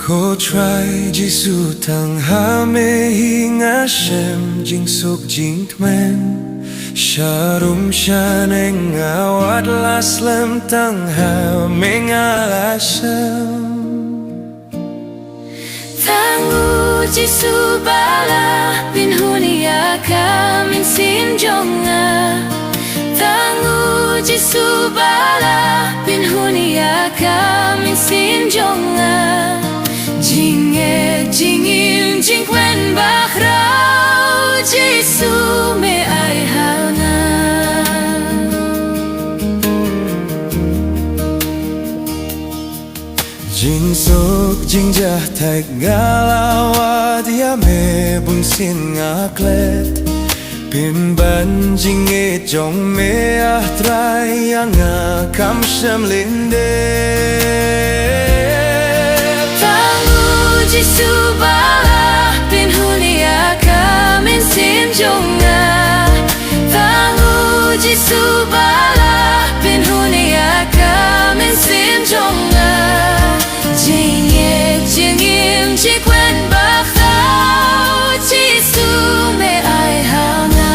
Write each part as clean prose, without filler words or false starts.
Cô trai Giêsu thằng ha mê hi ngã xem jing suk jing tmen Sharum shaneng awat laslam tang ha mê ngã la sem Tangu Giêsu bala bin hunia kamin sin jonga Tangu Giêsu bala bin hunia kamin sin jonga Jing e jing im jing quen bạc rau Giêsu mê ai hao na Jing suk jing jah thạch galawa dia me bun sin ngaklet Pin ban jing e jong me trai anga kam sham linde Giêsu bala bin hunia kamin sin jonga Tangu Giêsu bala bin hunia kamin sin jonga Jing e jing im chỉ quen bạc tao Giêsu mê ai hao na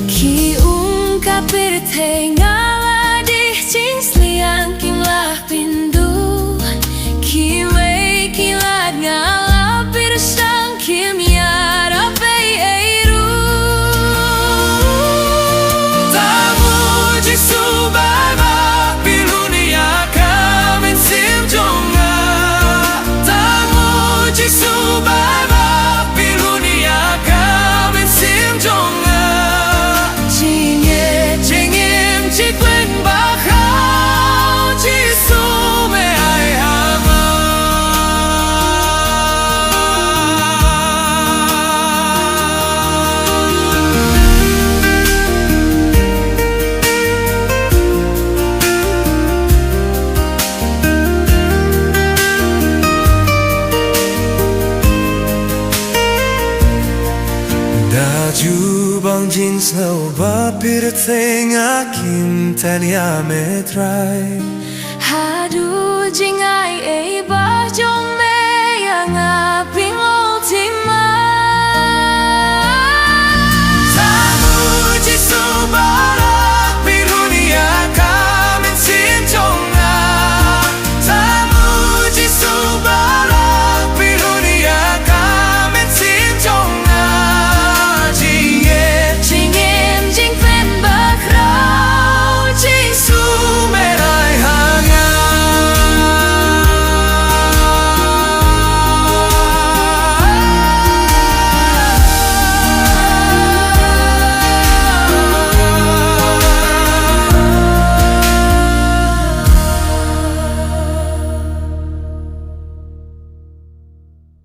Khi kapir thei ngala di jing sliang king lah pindu Khi wei king lad ngala bir sang kim yara bei eiru Tamu Giêsu bai ba pilunia kamin sim jonga Tamu Giêsu bai ba pilunia kamin sim jonga Jing e Jing im chỉ quên bạc khao Giêsu mê ai hama Da ju bang jin snow ba pir theng akim talia me trai Hadu jing ai e ba jong me yang a ping o tim